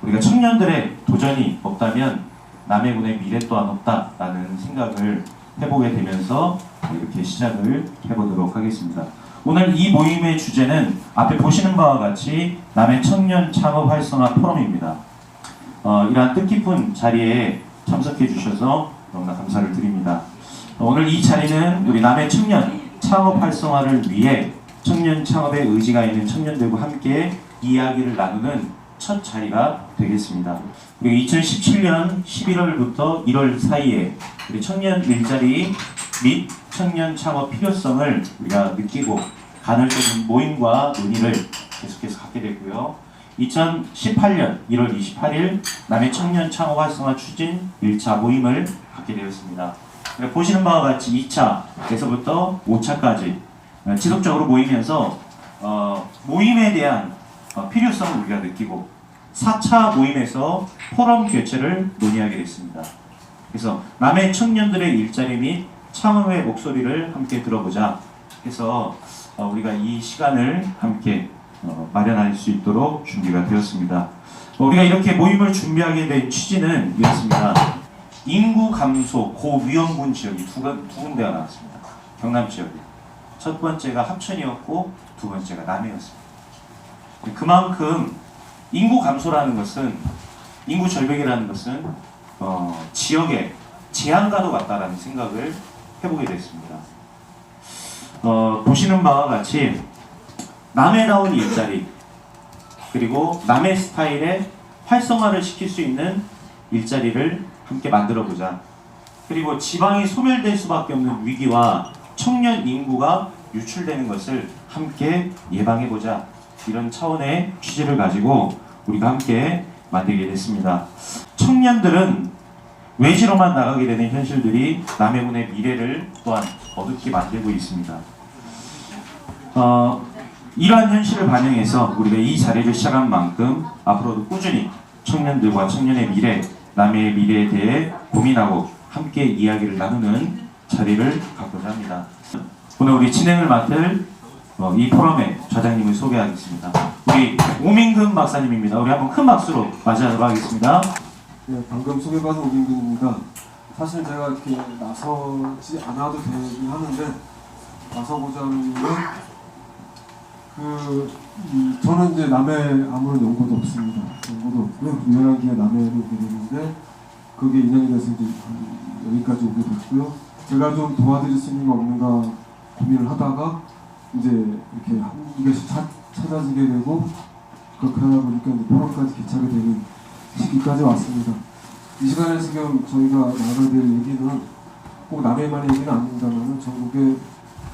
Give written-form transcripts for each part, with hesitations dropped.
우리가 청년들의 도전이 없다면 남해군의 미래 또한 없다라는 생각을 해보게 되면서 이렇게 시작을 해보도록 하겠습니다. 오늘 이 모임의 주제는 앞에 보시는 바와 같이 남해 청년 창업 활성화 포럼입니다. 이러한 뜻깊은 자리에 참석해 주셔서 너무나 감사를 드립니다. 오늘 이 자리는 우리 남해 청년 창업 활성화를 위해 청년 창업에 의지가 있는 청년들과 함께 이야기를 나누는 첫 자리가 되겠습니다. 우리 2017년 11월부터 1월 사이에 우리 청년 일자리 및 청년 창업 필요성을 우리가 느끼고 간헐적인 모임과 논의를 계속해서 갖게 됐고요. 2018년 1월 28일 남해 청년 창업 활성화 추진 1차 모임을 갖게 되었습니다. 보시는 바와 같이 2차에서부터 5차까지 지속적으로 모이면서 모임에 대한 필요성을 우리가 느끼고 4차 모임에서 포럼 개최를 논의하게 됐습니다. 그래서 남해 청년들의 일자리 및 창업의 목소리를 함께 들어보자 해서 우리가 이 시간을 함께 마련할 수 있도록 준비가 되었습니다. 우리가 이렇게 모임을 준비하게 된 취지는 이렇습니다. 인구 감소 고위험군 지역이 두 군데가 나왔습니다. 경남 지역에. 첫 번째가 합천이었고 두 번째가 남해였습니다. 그만큼 인구 감소라는 것은, 인구 절벽이라는 것은 지역의 재앙과도 같다라는 생각을 해보게 됐습니다. 보시는 바와 같이 남해다운 일자리 그리고 남해 스타일의 활성화를 시킬 수 있는 일자리를 함께 만들어보자. 그리고 지방이 소멸될 수밖에 없는 위기와 청년 인구가 유출되는 것을 함께 예방해보자. 이런 차원의 취지를 가지고 우리가 함께 만들게 됐습니다. 청년들은 외지로만 나가게 되는 현실들이 남해군의 미래를 또한 어둡게 만들고 있습니다. 이러한 현실을 반영해서 우리가 이 자리를 시작한 만큼 앞으로도 꾸준히 청년들과 청년의 미래, 남해의 미래에 대해 고민하고 함께 이야기를 나누는 자리를 갖고자 합니다. 오늘 우리 진행을 맡을 이 포럼의 좌장님을 소개하겠습니다. 우리 오민근 박사님입니다. 우리 한번 큰 박수로 맞이하도록 하겠습니다. 네, 방금 소개받은 오민근입니다. 사실 제가 이렇게 나서지 않아도 되긴 하는데 나서보자는 저는 이제 남해 아무런 연고도 없습니다. 연고도 없고요. 유연한 기회 남해로 오게 됐는데 그게 인연이 돼서 이제 여기까지 오게 됐고요. 제가 좀 도와드릴 수 있는 거 없는가 고민을 하다가 이제 이렇게 한 개씩 찾아지게 되고 그렇게 하다 보니까 이제 포럼까지 개최하게 되는 시기까지 왔습니다. 이 시간에 지금 저희가 나눠야 될 얘기는 꼭 남해만의 얘기는 아닙니다만 전국의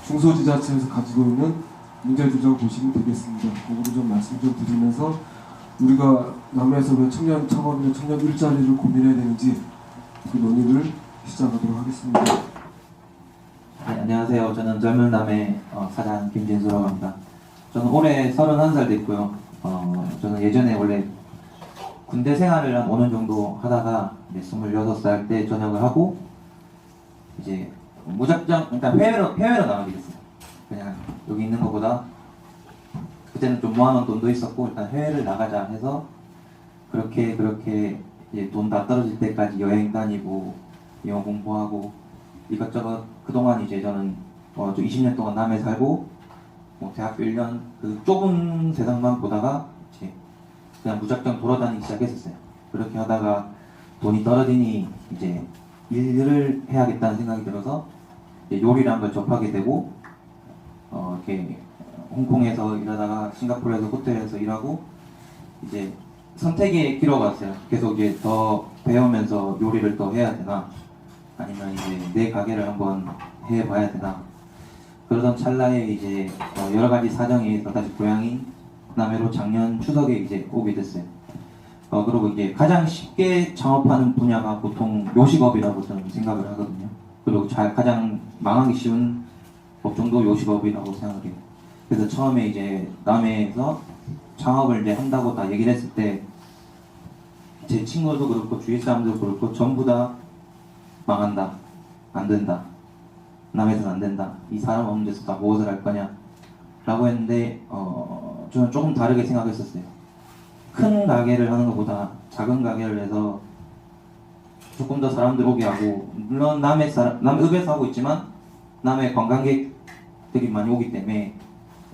중소지자체에서 가지고 있는 문제들을 보시면 되겠습니다. 그거를 좀 말씀 좀 드리면서 우리가 남해에서 왜 청년 창업이나 청년 일자리를 고민해야 되는지 그 논의를 시작하도록 하겠습니다. 네, 안녕하세요. 저는 젊은 남해 사장 김진수라고 합니다. 저는 올해 31살 됐고요. 저는 예전에 원래 군대 생활을 한 5년 정도 하다가 이제 26살 때 전역을 하고 이제 무작정 일단 해외로 나가게 됐어요. 그냥 여기 있는 것보다 그때는 좀 모아놓은 돈도 있었고 일단 해외를 나가자 해서 그렇게 이제 돈 다 떨어질 때까지 여행 다니고 영어 공부하고 이것저것 그동안 이제 저는 20년 동안 남해 살고 대학교 1년 그 좁은 세상만 보다가 이제 그냥 무작정 돌아다니기 시작했었어요. 그렇게 하다가 돈이 떨어지니 이제 일을 해야겠다는 생각이 들어서 이제 요리를 한번 접하게 되고 이렇게 홍콩에서 일하다가 싱가포르에서 호텔에서 일하고 이제 선택의 기로가 왔어요. 계속 이제 더 배우면서 요리를 더 해야 되나 아니면 이제 내 가게를 한번 해봐야 되나 그러던 찰나에 이제 여러 가지 사정에 의해서 다시 고향인 남해로 작년 추석에 이제 오게 됐어요. 그리고 이제 가장 쉽게 창업하는 분야가 보통 요식업이라고 저는 생각을 하거든요. 그리고 가장 망하기 쉬운 업종도 요식업이라고 생각해요. 그래서 처음에 이제 남해에서 창업을 이제 한다고 다 얘기를 했을 때 제 친구도 그렇고 주위 사람도 그렇고 전부 다 망한다, 안 된다, 남해에서는 안 된다, 이 사람 없는 데서 다 무엇을 할 거냐 라고 했는데 저는 조금 다르게 생각했었어요. 큰 가게를 하는 것보다 작은 가게를 해서 조금 더 사람들 오게 하고, 물론 남읍에서 하고 있지만 남해 관광객들이 많이 오기 때문에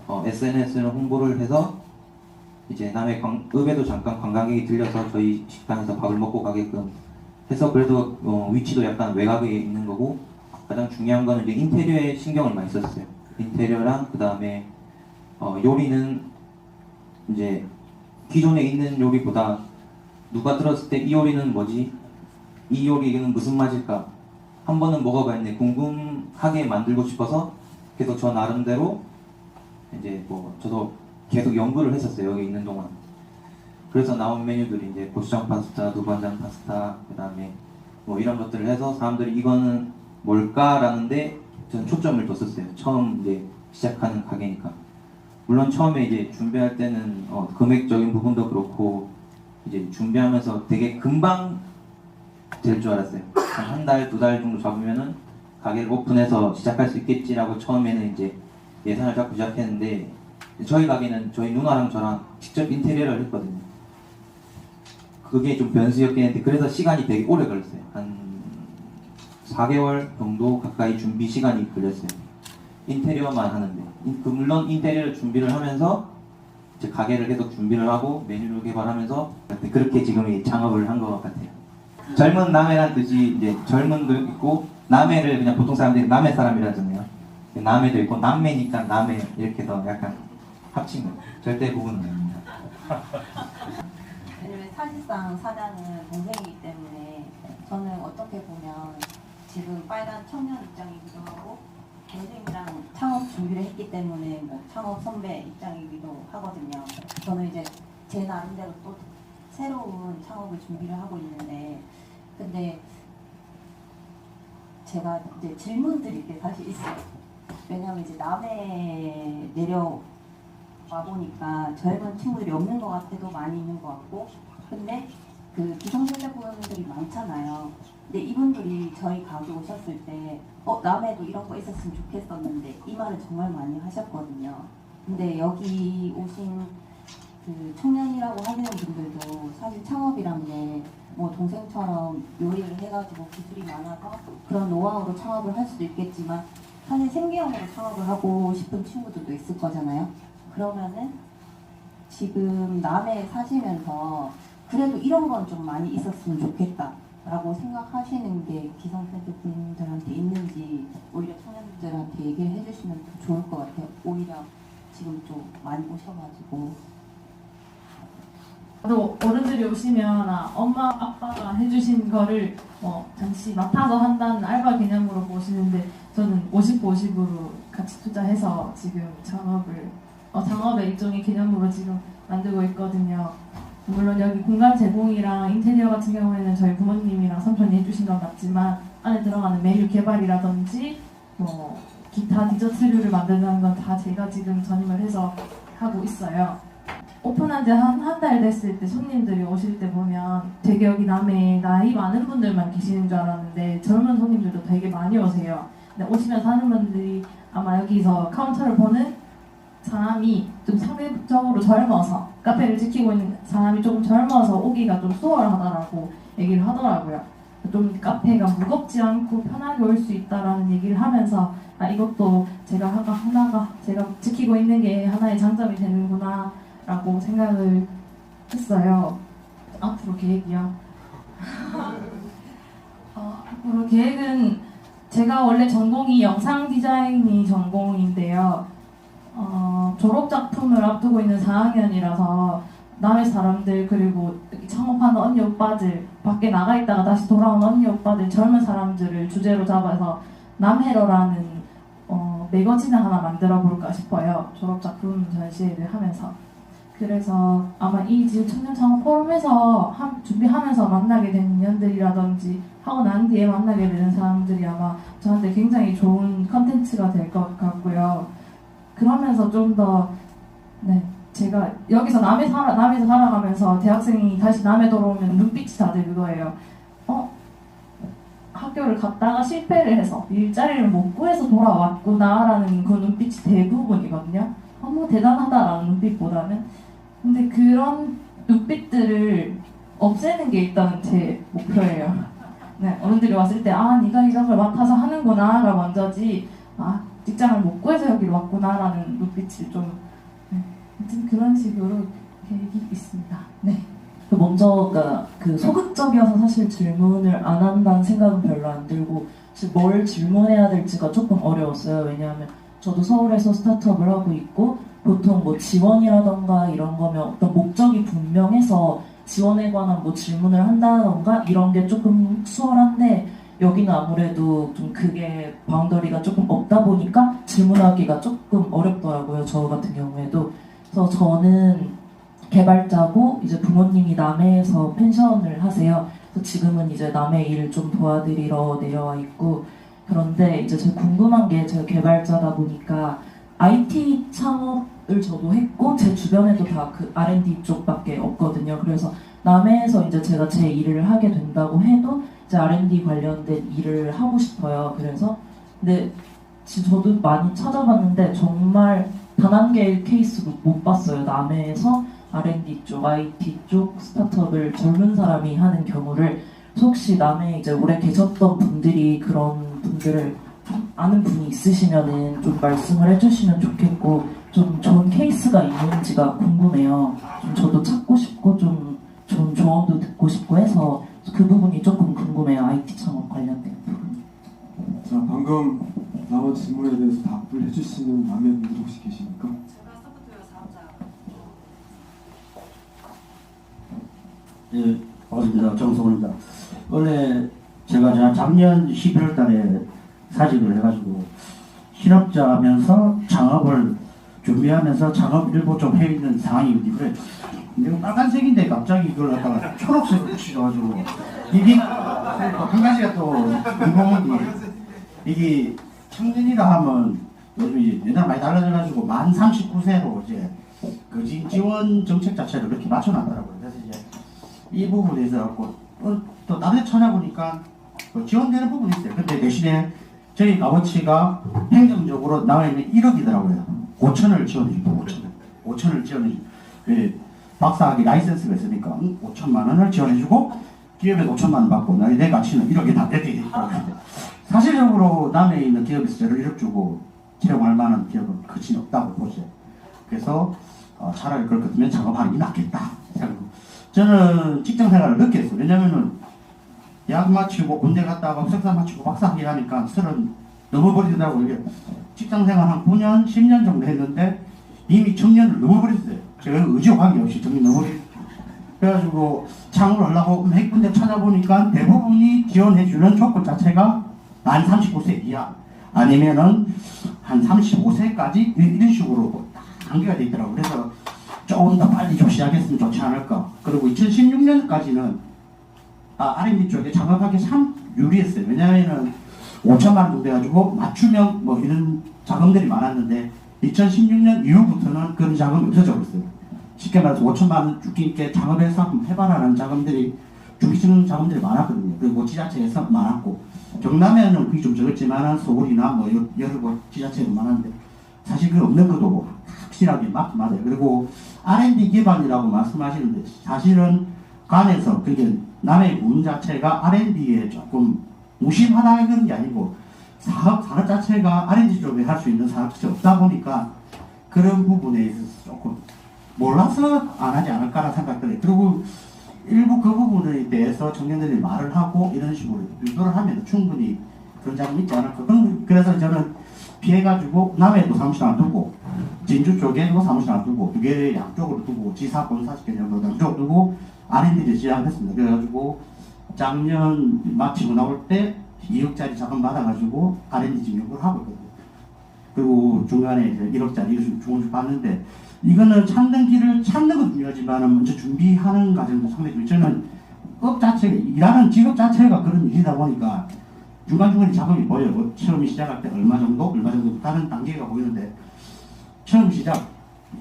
SNS를 홍보를 해서 이제 읍에도 잠깐 관광객이 들려서 저희 식당에서 밥을 먹고 가게끔 해서, 그래도 위치도 약간 외곽에 있는 거고, 가장 중요한 거는 이제 인테리어에 신경을 많이 썼어요. 인테리어랑 그 다음에 요리는 이제 기존에 있는 요리보다 누가 들었을 때 이 요리는 뭐지? 이 요리는 무슨 맛일까? 한 번은 먹어봤는데 궁금하게 만들고 싶어서 계속 저 나름대로 이제 저도 계속 연구를 했었어요. 여기 있는 동안. 그래서 나온 메뉴들이 이제 고추장 파스타, 두반장 파스타, 그 다음에 이런 것들을 해서 사람들이 이거는 뭘까라는데 저는 초점을 뒀었어요. 처음 이제 시작하는 가게니까. 물론 처음에 이제 준비할 때는 금액적인 부분도 그렇고 이제 준비하면서 되게 금방 될 줄 알았어요. 한 달, 두 달 정도 잡으면은 가게를 오픈해서 시작할 수 있겠지라고 처음에는 이제 예산을 잡고 시작했는데, 저희 가게는 저희 누나랑 저랑 직접 인테리어를 했거든요. 그게 좀 변수였긴 했는데, 그래서 시간이 되게 오래 걸렸어요. 한 4개월 정도 가까이 준비 시간이 걸렸어요. 인테리어만 하는데. 물론 인테리어를 준비를 하면서 이제 가게를 계속 준비를 하고 메뉴를 개발하면서 그렇게 지금 창업을 한 것 같아요. 젊은 남해란 뜻이 이제 젊은도 있고, 남해를 그냥 보통 사람들이 남해 사람이라잖아요. 남해도 있고 남매니까 남해 이렇게 더 약간 합친 거예요. 절대 구분은 아닙니다. 왜냐면 사실상 사장은 동생이기 때문에 저는 어떻게 보면 지금 빨간 청년 입장이기도 하고, 동생이랑 창업 준비를 했기 때문에 창업 선배 입장이기도 하거든요. 저는 이제 제 나름대로 또 새로운 창업을 준비를 하고 있는데, 근데 제가 이제 질문드릴 게 사실 있어요. 왜냐면 이제 남해 내려와 보니까 젊은 친구들이 없는 것 같아도 많이 있는 것 같고, 근데 그 기성세대분들이 많잖아요. 근데 이분들이 저희 가게 오셨을 때 남해도 이런 거 있었으면 좋겠었는데 이 말을 정말 많이 하셨거든요. 근데 여기 오신 그 청년이라고 하시는 분들도 사실 창업이란 게 동생처럼 요리를 해가지고 기술이 많아서 그런 노하우로 창업을 할 수도 있겠지만, 사실 생계형으로 창업을 하고 싶은 친구들도 있을 거잖아요. 그러면은 지금 남해에 사시면서 그래도 이런 건 좀 많이 있었으면 좋겠다 라고 생각하시는 게 기성세대 분들한테 있는지, 오히려 청년들한테 얘기를 해주시면 더 좋을 것 같아요. 오히려 지금 좀 많이 오셔가지고. 또 어른들이 오시면 엄마 아빠가 해주신 거를 잠시 맡아서 한다는 알바 개념으로 보시는데, 저는 50-50으로 같이 투자해서 지금 창업의 일종의 개념으로 지금 만들고 있거든요. 물론 여기 공간 제공이랑 인테리어 같은 경우에는 저희 부모님이랑 삼촌이 해주신 건 맞지만, 안에 들어가는 메뉴 개발이라든지 기타 디저트류를 만드는 건 다 제가 지금 전임을 해서 하고 있어요. 오픈한 지 한 달 됐을 때 손님들이 오실 때 보면 되게 여기 남해에 나이 많은 분들만 계시는 줄 알았는데 젊은 손님들도 되게 많이 오세요. 근데 오시면서 하는 분들이 아마 여기서 카운터를 보는 사람이 좀 상대적으로 젊어서, 카페를 지키고 있는 사람이 조금 젊어서 오기가 좀 수월하다라고 얘기를 하더라고요. 좀 카페가 무겁지 않고 편하게 올 수 있다라는 얘기를 하면서 이것도 제가 제가 지키고 있는 게 하나의 장점이 되는구나 라고 생각을 했어요. 앞으로 계획이요. 앞으로 계획은, 제가 원래 전공이 영상 디자인이 전공인데요. 졸업 작품을 앞두고 있는 4학년이라서 남의 사람들, 그리고 창업하는 언니 오빠들, 밖에 나가 있다가 다시 돌아온 언니 오빠들, 젊은 사람들을 주제로 잡아서 남해러라는 매거진을 하나 만들어 볼까 싶어요. 졸업 작품 전시회를 하면서. 그래서 아마 이 지금 청년 창업 포럼에서 준비하면서 만나게 된 인연들이라든지 하고 난 뒤에 만나게 되는 사람들이 아마 저한테 굉장히 좋은 컨텐츠가 될 것 같고요. 그러면서 좀 더 제가 여기서 남해에서 살아가면서 대학생이 다시 남해 돌아오면 눈빛이 다들 그거예요. 학교를 갔다가 실패를 해서 일자리를 못 구해서 돌아왔구나라는 그 눈빛이 대부분이거든요. 너무 대단하다라는 눈빛보다는. 근데 그런 눈빛들을 없애는 게 일단 제 목표예요. 네, 어른들이 왔을 때 아, 네가 이런 걸 맡아서 하는구나가 먼저지 아, 직장을 못 구해서 여기로 왔구나라는 눈빛이 좀 네, 아무튼 그런 식으로 계획이 있습니다. 네. 먼저 그 소극적이어서 사실 질문을 안 한다는 생각은 별로 안 들고 사실 뭘 질문해야 될지가 조금 어려웠어요. 왜냐하면 저도 서울에서 스타트업을 하고 있고 보통 뭐 지원이라던가 이런 거면 어떤 목적이 분명해서 지원에 관한 뭐 질문을 한다던가 이런 게 조금 수월한데 여기는 아무래도 좀 그게 바운더리가 조금 없다 보니까 질문하기가 조금 어렵더라고요. 저 같은 경우에도. 그래서 저는 개발자고 이제 부모님이 남해에서 펜션을 하세요. 그래서 지금은 이제 남해 일 좀 도와드리러 내려와 있고 그런데 이제 제가 궁금한 게 제가 개발자다 보니까 IT 창업을 저도 했고 제 주변에도 다 그 R&D 쪽밖에 없거든요. 그래서 남해에서 이제 제가 제 일을 하게 된다고 해도 이제 R&D 관련된 일을 하고 싶어요. 그래서 근데 지금 저도 많이 찾아봤는데 정말 단 한 개의 케이스도 못 봤어요. 남해에서 R&D 쪽, IT 쪽 스타트업을 젊은 사람이 하는 경우를 혹시 남해 이제 오래 계셨던 분들이 그런 분들을 아는 분이 있으시면은 좀 말씀을 해주시면 좋겠고 좀 좋은 케이스가 있는지가 궁금해요. 좀 저도 찾고 싶고 좀 좋은 조언도 듣고 싶고 해서 그 부분이 조금 궁금해요. IT 창업 관련된 부분. 자, 방금 나온 질문에 대해서 답을 해주시는 남해분들 혹시 계십니까? 제가 소프트웨어 사업자. 예, 반갑습니다. 정성호입니다. 원래 제가 작년 11월 달에 사직을 해가지고 실업자면서 창업을 준비하면서 창업 일부 좀 해 있는 상황이거든요. 그래, 이거 빨간색인데 갑자기 이걸 갖다가 초록색으로 붙이셔가지고 이게 한 가지가 또 궁금한 게 이게 청년이라 하면 요즘 이제 옛날 많이 달라져가지고 만 39세로 이제 그 지원 정책 자체를 그렇게 맞춰놨더라고요. 그래서 이제 이 부분에 있어 갖고 또 다른 데 찾아보니까 지원되는 부분이 있어요. 근데 대신에 저희 값어치가 행정적으로 나와 있는 1억이더라고요. 5천을 지원해주고 5천을 지원해주고 박사학위 라이센스가 있으니까 5천만 원을 지원해주고 기업에 5천만 원 받고 내 가치는 1억이 다 이렇게 있더라고요. 사실적으로 남해에 있는 기업에서 저를 1억 주고 채용할 만한 기업은 거의 없다고 보죠. 그래서 차라리 그럴 것 같으면 작업하는 게 낫겠다. 저는 직장 생활을 늦게 했어요. 왜냐면은 대학 마치고 군대 갔다가 석사 마치고 박사학위 하니까 30 넘어버리더라고요. 이게 직장 생활 한 9년, 10년 정도 했는데 이미 청년을 넘어버렸어요. 제가 의지와 관계없이 정리 넘어버렸어요. 그래가지고 창업을 하려고 몇 군데 찾아보니까 대부분이 지원해주는 조건 자체가 만 39세 이하 아니면은 한 35세까지 이런 식으로 단계가 돼 있더라고요. 그래서 조금 더 빨리 좀 시작했으면 좋지 않을까. 그리고 2016년까지는 R&D 쪽에 작업하기 참 유리했어요. 왜냐하면 5천만 원 정도 해가지고 맞춤형 뭐 이런 자금들이 많았는데 2016년 이후부터는 그런 자금이 없어져 버렸어요. 쉽게 말해서 5천만 원 주기 있게 작업해서 한번 해봐라는 자금들이 주기식 자금들이 많았거든요. 그리고 지자체에서 많았고 경남에는 그게 좀 적었지만 서울이나 뭐 여러 곳 지자체도 많았는데 사실 그 없는 것도 확실하게 맞아요. 그리고 R&D 기반이라고 말씀하시는데 사실은 간에서 그게 남의 군 자체가 R&D에 조금 무심하다는 그런 게 아니고 사업 자체가 R&D 쪽에 할 수 있는 사업이 없다 보니까 그런 부분에 있어서 조금 몰라서 안 하지 않을까라는 생각들이. 그리고 일부 그 부분에 대해서 청년들이 말을 하고 이런 식으로 유도를 하면 충분히 그런 자금이 있지 않을까. 그래서 저는 피해가지고 남해도 사무실 안 두고 진주 쪽에도 사무실 안 두고 두 개 양쪽으로 두고 지사 본사시켜 정도 양쪽으로 두고 R&D를 시작했습니다. 그래가지고 작년 마치고 나올 때 2억짜리 자금 받아가지고 R&D 지금 연구를 하고 있거든요. 그리고 중간에 이제 1억짜리 중원주 받는데 이거는 찾는 길을 찾는 건 중요하지만 먼저 준비하는 과정도 상당히 중요해요. 저는 업 자체가 일하는 직업 자체가 그런 일이다 보니까 중간중간에 자금이 보여요. 뭐 처음 시작할 때 얼마 정도 다른 단계가 보이는데 처음 시작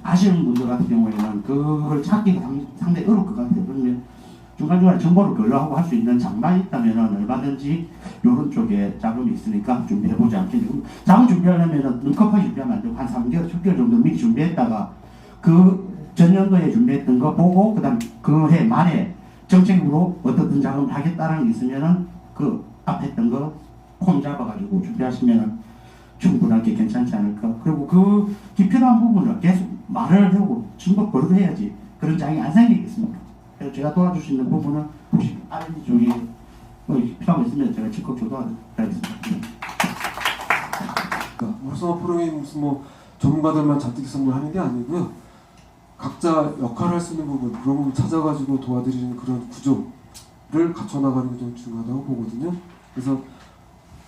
아시는 분들 같은 경우에는 그걸 찾기가 상당히 어려울 것 같아요. 그러면 중간중간에 정보를 걸러하고 할 수 있는 장만이 있다면 얼마든지 이런 쪽에 자금이 있으니까 준비해보지 않겠냐. 자금 준비하려면 눈컵하게 준비하면 안 되고 한 3개월, 6개월 정도 미리 준비했다가 그 전년도에 준비했던 거 보고 그다음 그 해 말에 정책으로 어떤 작업을 하겠다는 게 있으면은 그 앞에 했던 거 폼 잡아가지고 준비하시면은 충분하게 괜찮지 않을까. 그리고 그 기필요한 부분을 계속 말을 하고 증거 거론해야지 그런 장이 안 생기겠습니까? 그래서 제가 도와줄 수 있는 부분은 혹시 R&D 쪽에 필요한 거 있으면 제가 적극 조도하도록 하겠습니다. 활성화 프로그램이 무슨 뭐 전문가들만 잔뜩 선물하는 게 아니고요. 각자 역할을 할 수 있는 부분 그런 부분 찾아가지고 도와드리는 그런 구조를 갖춰나가는 게 좀 중요하다고 보거든요. 그래서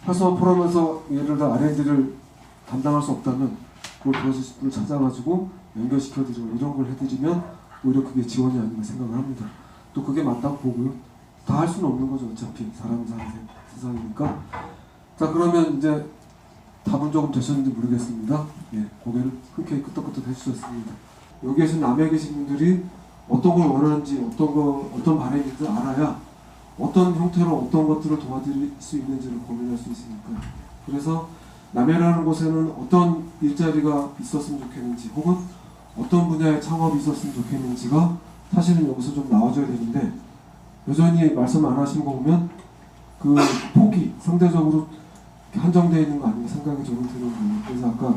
활성화 프로그램에서 예를 들어 R&D를 담당할 수 없다면 그걸 도와주실 분을 찾아가지고 연결시켜드리고 이런 걸 해드리면 오히려 그게 지원이 아닌가 생각을 합니다. 또 그게 맞다고 보고요. 다 할 수는 없는 거죠. 어차피 사람 사는 세상이니까. 자, 그러면 이제 답은 조금 되셨는지 모르겠습니다. 예, 고개를 흔쾌히 끄덕끄덕 해주셨습니다. 여기 계신 남해 계신 분들이 어떤 걸 원하는지 어떤 바람이 있는지 알아야 어떤 형태로 어떤 것들을 도와드릴 수 있는지를 고민할 수 있으니까요. 그래서 남해라는 곳에는 어떤 일자리가 있었으면 좋겠는지 혹은 어떤 분야의 창업이 있었으면 좋겠는지가 사실은 여기서 좀 나와줘야 되는데 여전히 말씀 안 하시는 거 보면 그 폭이 상대적으로 한정되어 있는 거 아닌가 생각이 저는 드는 거예요. 그래서 아까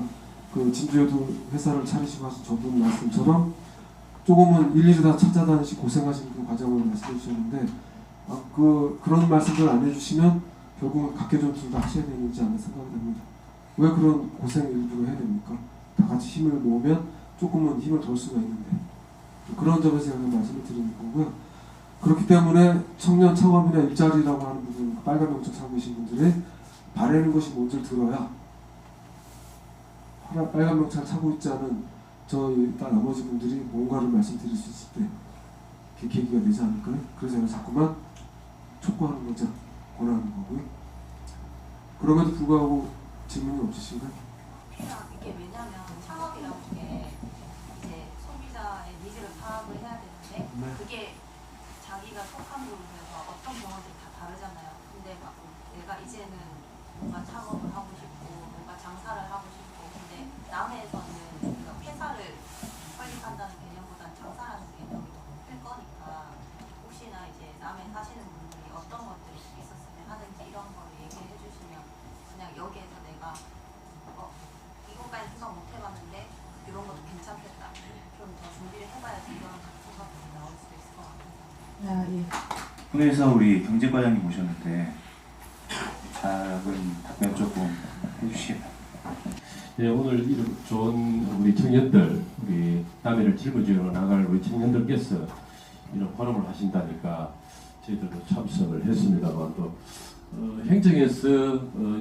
그 진주에도 회사를 차리시고 하신 저분 말씀처럼 조금은 일일이 다 찾아다니시 고생하신 그 과정을 말씀해 주셨는데 그런 말씀들 안 해주시면 결국은 각계 전투를 다 하셔야 되는지 않나 생각이 듭니다. 왜 그런 고생 일부러 해야 됩니까? 다 같이 힘을 모으면 조금은 힘을 덜 수가 있는데 그런 점에서 제가 말씀을 드리는 거고요. 그렇기 때문에 청년 창업이나 일자리라고 하는 부분 빨간 명칭 사고 계신 분들의 바라는 것이 뭔지를 들어야 빨간 명찰 차고 있지 않은 저희 나머지 분들이 뭔가를 말씀드릴 수 있을 때 계기가 되지 않을까요? 그래서 제가 자꾸만 촉구하는 거죠. 권하는 거고요. 그럼에도 불구하고 질문이 없으신가요? 이게 왜냐면 창업이라는 게 이제 소비자의 니즈를 파악을 해야 되는데 네. 그게 자기가 속한 부분에서 어떤 경우들이 다 다르잖아요. 근데 막 내가 이제는 뭔가 창업을 하고 싶고 뭔가 장사를 하고 싶고 근데 남해에서는 우리가 회사를 설립한다는 개념보다는 장사라는 개념이 더 클 거니까 혹시나 이제 남해 사시는 분들이 어떤 것들이 있었으면 하는지 이런 걸 얘기해 주시면 그냥 여기에서 내가 이것까지 생각 못 해봤는데 이런 것도 괜찮겠다 좀 더 준비를 해봐야지 이런 생각들이 나올 수도 있을 것 같아요. 예. 오늘에서 우리 경제과장님 오셨는데 작은 답변 조금 해주시겠나요? 예, 오늘 이런 좋은 우리 청년들, 우리 남해를 짊어지어 나갈 우리 청년들께서 이런 포럼을 하신다니까 저희들도 참석을 했습니다만 또 행정에서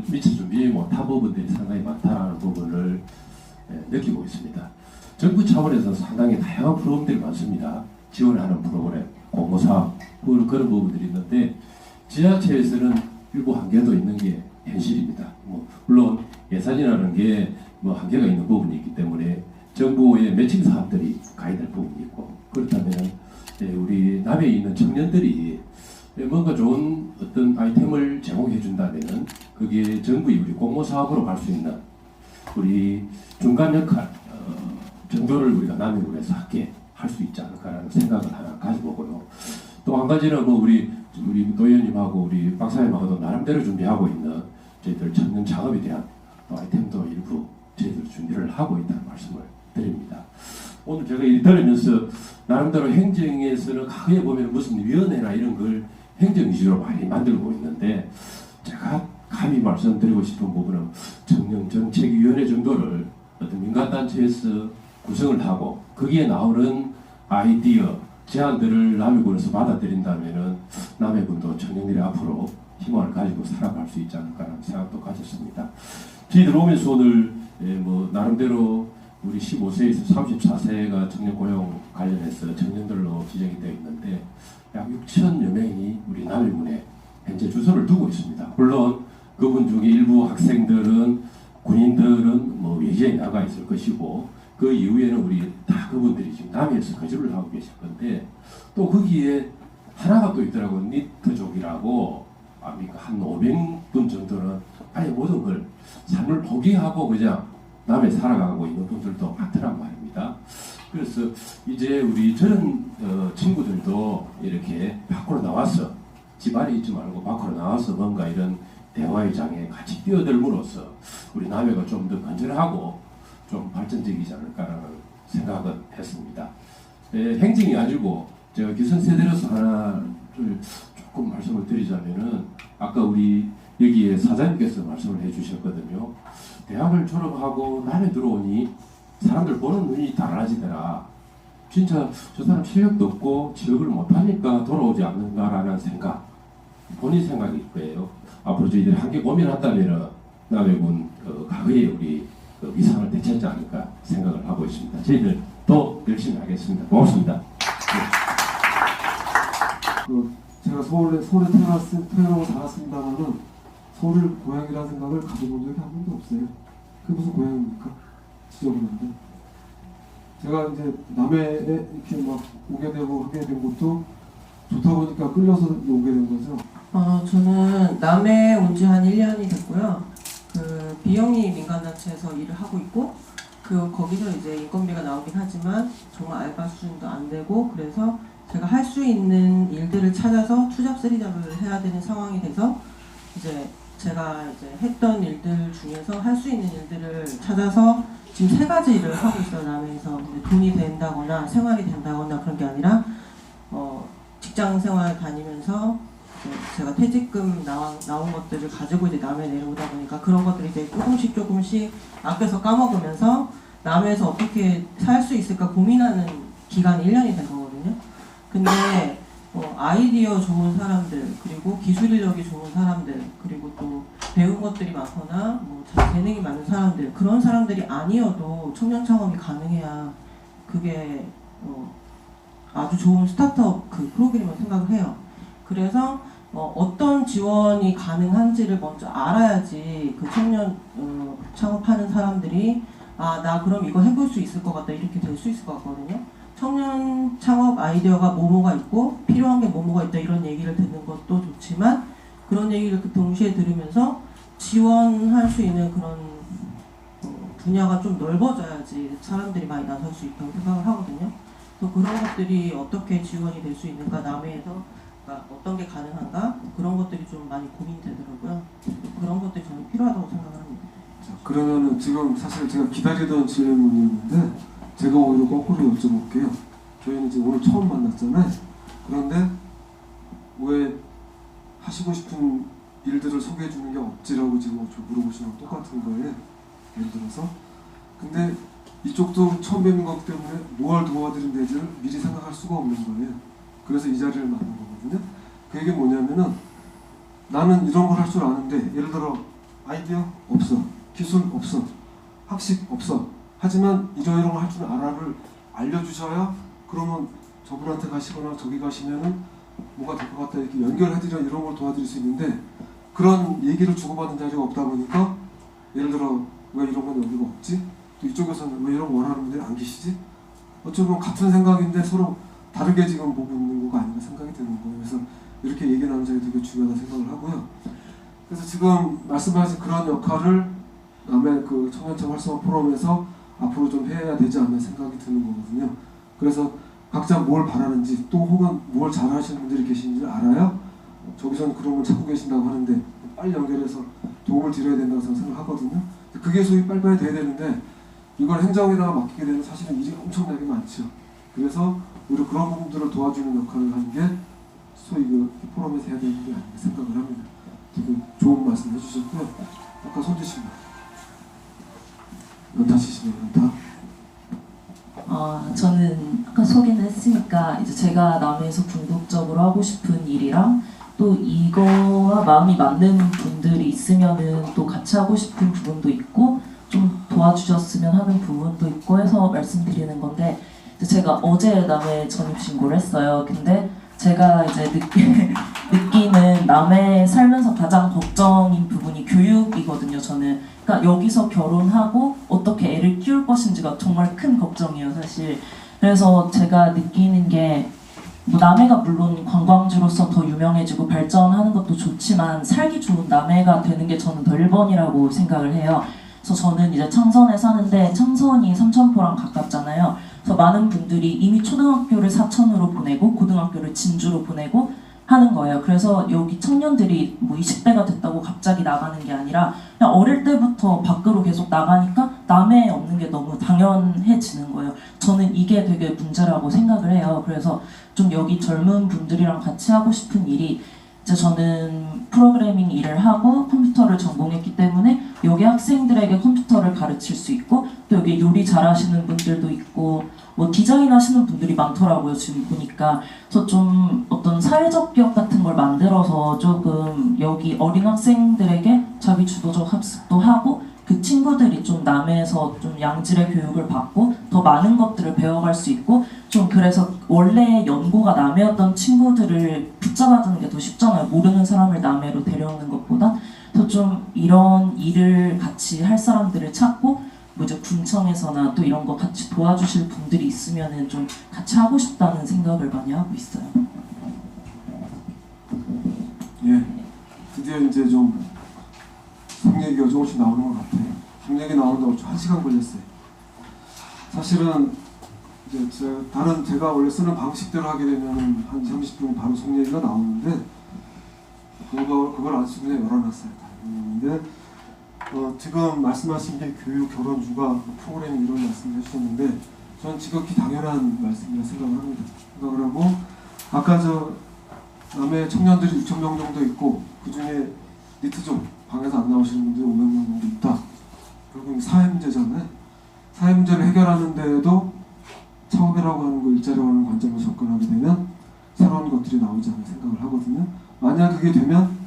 미처 준비 못한 부분들이 상당히 많다는 부분을 느끼고 있습니다. 정부 차원에서 상당히 다양한 프로그램들이 많습니다. 지원하는 프로그램, 공모사업 그런 부분들이 있는데 지자체에서는 일부 한계도 있는 게 현실입니다. 물론 예산이라는 게 한계가 있는 부분이 있기 때문에 정부의 매칭 사업들이 가야 될 부분이 있고 그렇다면 우리 남해에 있는 청년들이 뭔가 좋은 어떤 아이템을 제공해 준다면 그게 정부의 우리 공모 사업으로 갈 수 있는 우리 중간 역할 정도를 우리가 남해군에서 함께 할 수 있지 않을까라는 생각을 하나 가지고요. 또 한 가지는 우리 노의원님하고 우리 박사님하고도 나름대로 준비하고 있는 저희들 청년 작업에 대한 또 아이템도 일부 저희들 준비를 하고 있다는 말씀을 드립니다. 오늘 제가 일 들으면서 나름대로 행정에서는 과거에 보면 무슨 위원회나 이런 걸 행정 위주로 많이 만들고 있는데 제가 감히 말씀드리고 싶은 부분은 청년정책위원회 정도를 어떤 민간단체에서 구성을 하고 거기에 나오는 아이디어, 제안들을 남해군에서 받아들인다면 남해군도 청년들이 앞으로 희망을 가지고 살아갈 수 있지 않을까라는 생각도 가졌습니다. 저희들 오면서 오늘 나름대로 우리 15세에서 34세가 청년 고용 관련해서 청년들로 지정이 되어 있는데 약 6천여 명이 우리 남해군에 현재 주소를 두고 있습니다. 물론 그분 중에 일부 학생들은 군인들은 외지에 나가 있을 것이고 그 이후에는 우리 다 그분들이 지금 남해에서 거주를 하고 계실 건데 또 거기에 하나가 또 있더라고요. 니트족이라고 한 500분 정도는 아예 모든 걸 삶을 포기하고 그냥 남해 살아가고 있는 분들도 많더란 말입니다. 그래서 이제 우리 저런 친구들도 이렇게 밖으로 나와서 집 안에 있지 말고 밖으로 나와서 뭔가 이런 대화의 장에 같이 뛰어들므로써 우리 남해가 좀 더 건전하고 좀 발전적이지 않을까라는 생각은 했습니다. 행정이 아니고 제가 기성세대로서 하나를 조금 말씀을 드리자면은 아까 우리 여기에 사장님께서 말씀을 해주셨거든요. 대학을 졸업하고 남해 들어오니 사람들 보는 눈이 달라지더라. 진짜 저 사람 실력도 없고 지역을 못하니까 돌아오지 않는가라는 생각, 본인 생각일 거예요. 앞으로 저희들이 함께 고민한다면 남해군 과거에 우리 위상을 되찾지 않을까 생각을 하고 있습니다. 저희들 또 열심히 하겠습니다. 고맙습니다. 제가 서울에 태어나고 살았습니다만은 서울을 고향이라는 생각을 가져본 적이 한 번도 없어요. 그게 무슨 고향입니까? 지저분한데. 제가 이제 남해에 이렇게 막 오게 되고 하게 된 것도 좋다 보니까 끌려서 오게 된 거죠. 저는 남해에 온 지 한 1년이 됐고요. 그 비영리 민간단체에서 일을 하고 있고, 거기서 이제 인건비가 나오긴 하지만 정말 알바 수준도 안 되고, 그래서 제가 할 수 있는 일들을 찾아서 투잡 쓰리잡을 해야 되는 상황이 돼서 이제 제가 이제 했던 일들 중에서 할 수 있는 일들을 찾아서 지금 3가지 일을 하고 있어요, 남해에서. 근데 돈이 된다거나 생활이 된다거나 그런 게 아니라 직장 생활 다니면서 제가 퇴직금 나온 것들을 가지고 이제 남해에 내려오다 보니까 그런 것들이 이제 조금씩 아껴서 까먹으면서 남해에서 어떻게 살 수 있을까 고민하는 기간이 1년이 된 거거든요. 근데 아이디어 좋은 사람들, 그리고 기술력이 좋은 사람들, 그리고 또 배운 것들이 많거나 뭐 재능이 많은 사람들, 그런 사람들이 아니어도 청년 창업이 가능해야 그게 아주 좋은 스타트업 프로그램을 생각을 해요. 그래서 어떤 지원이 가능한지를 먼저 알아야지 그 청년 창업하는 사람들이 나 그럼 이거 해볼 수 있을 것 같다 이렇게 될 수 있을 것 같거든요. 청년 창업 아이디어가 뭐뭐가 있고 필요한 게 뭐뭐가 있다 이런 얘기를 듣는 것도 좋지만 그런 얘기를 동시에 들으면서 지원할 수 있는 그런 분야가 좀 넓어져야지 사람들이 많이 나설 수 있다고 생각을 하거든요. 또 그런 것들이 어떻게 지원이 될 수 있는가, 남해에서 어떤 게 가능한가, 그런 것들이 좀 많이 고민되더라고요. 그런 것들이 저는 필요하다고 생각을 합니다. 자, 그러면은 지금 사실 제가 기다리던 질문이었는데 제가 오히려 거꾸로 여쭤볼게요. 저희는 이제 오늘 처음 만났잖아요. 그런데 왜 하시고 싶은 일들을 소개해 주는 게 없지라고 지금 물어보시는 거 똑같은 거예요. 예를 들어서. 근데 이쪽도 처음 뵙는 거기 때문에 뭘 도와드리면 되지를 미리 생각할 수가 없는 거예요. 그래서 이 자리를 만든 거거든요. 그 얘기 뭐냐면은 나는 이런 걸 할 줄 아는데 예를 들어 아이디어 없어, 기술 없어, 학식 없어. 하지만 이런 걸 할 줄 알아를 알려주셔야 그러면 저분한테 가시거나 저기 가시면은 뭐가 될 것 같다 이렇게 연결해드려 이런 걸 도와드릴 수 있는데 그런 얘기를 주고받은 자리가 없다 보니까 예를 들어 왜 이런 건 여기가 없지? 또 이쪽에서는 왜 이런 거 원하는 분들이 안 계시지? 어쩌면 같은 생각인데 서로 다르게 지금 보고 있는 거가 아닌가 생각이 드는 거예요. 그래서 이렇게 얘기 나누는 자리 되게 중요하다 생각을 하고요. 그래서 지금 말씀하신 그런 역할을 남의 그 청년창 활성화 포럼에서 앞으로 좀 해야 되지 않나 생각이 드는 거거든요. 그래서 각자 뭘 바라는지 또 혹은 뭘 잘하시는 분들이 계신지 알아야 저기서는 그런 걸 찾고 계신다고 하는데 빨리 연결해서 도움을 드려야 된다고 생각하거든요. 그게 소위 빨리빨리 돼야 되는데 이걸 행정에다가 맡기게 되면 사실은 일이 엄청나게 많죠. 그래서 우리 그런 부분들을 도와주는 역할을 하는 게 소위 그 포럼에서 해야 되는 게 아닌가 생각을 합니다. 되게 좋은 말씀 해주셨고요. 아까 손 드신 분 연타시시네요. 연타. 저는 아까 소개는 했으니까 이제 제가 남해에서 궁극적으로 하고 싶은 일이랑 또 이거와 마음이 맞는 분들이 있으면은 또 같이 하고 싶은 부분도 있고 좀 도와주셨으면 하는 부분도 있고 해서 말씀드리는 건데 제가 어제 남해 전입 신고를 했어요. 근데 제가 이제 느끼는 남해에 살면서 가장 걱정인 부분이 교육이거든요. 저는 그러니까 여기서 결혼하고 어떻게 애를 키울 것인지가 정말 큰 걱정이에요, 사실. 그래서 제가 느끼는 게 뭐 남해가 물론 관광지로서 더 유명해지고 발전하는 것도 좋지만 살기 좋은 남해가 되는 게 저는 더 1번이라고 생각을 해요. 그래서 저는 이제 창선에 사는데 창선이 삼천포랑 가깝잖아요. 그래서 많은 분들이 이미 초등학교를 사천으로 보내고 고등학교를 진주로 보내고 하는 거예요. 그래서 여기 청년들이 뭐 20대가 됐다고 갑자기 나가는 게 아니라 그냥 어릴 때부터 밖으로 계속 나가니까 남해 없는 게 너무 당연해지는 거예요. 저는 이게 되게 문제라고 생각을 해요. 그래서 좀 여기 젊은 분들이랑 같이 하고 싶은 일이 이제 저는 프로그래밍 일을 하고 컴퓨터를 전공했기 때문에 여기 학생들에게 컴퓨터를 가르칠 수 있고 또 여기 요리 잘하시는 분들도 있고 뭐 디자인 하시는 분들이 많더라고요 지금 보니까. 그래서 좀 어떤 사회적 기업 같은 걸 만들어서 조금 여기 어린 학생들에게 자기 주도적 학습도 하고 그 친구들이 좀 남해에서 좀 양질의 교육을 받고 더 많은 것들을 배워갈 수 있고 좀 그래서 원래 연고가 남해였던 친구들을 붙잡아두는 게 더 쉽잖아요. 모르는 사람을 남해로 데려오는 것보다. 그래서 좀 이런 일을 같이 할 사람들을 찾고 뭐 이제 군청에서나 또 이런 거 같이 도와주실 분들이 있으면은 좀 같이 하고 싶다는 생각을 많이 하고 있어요. 예, 드디어 이제 좀 속 얘기가 조금씩 나오는 것 같아요. 속 얘기 나오는데 1시간 걸렸어요. 사실은 이제 제가 원래 쓰는 방식대로 하게 되면 한 30분 바로 속 얘기가 나오는데 그걸 아주 그냥 열어놨어요. 근데 지금 말씀하신 게 교육, 결혼, 육아, 프로그래밍 이런 말씀을 해주셨는데 저는 지극히 당연한 말씀이라 생각을 합니다. 생각을 하고 아까 남해 청년들이 6,000명 정도 있고 그 중에 니트족 방에서 안 나오시는 분들이 500명 정도 있다. 그리고 사회 문제잖아요. 사회 문제를 해결하는 데에도 창업이라고 하는 거 일자리라고 하는 관점으로 접근하게 되면 새로운 것들이 나오지 않을 생각을 하거든요. 만약 그게 되면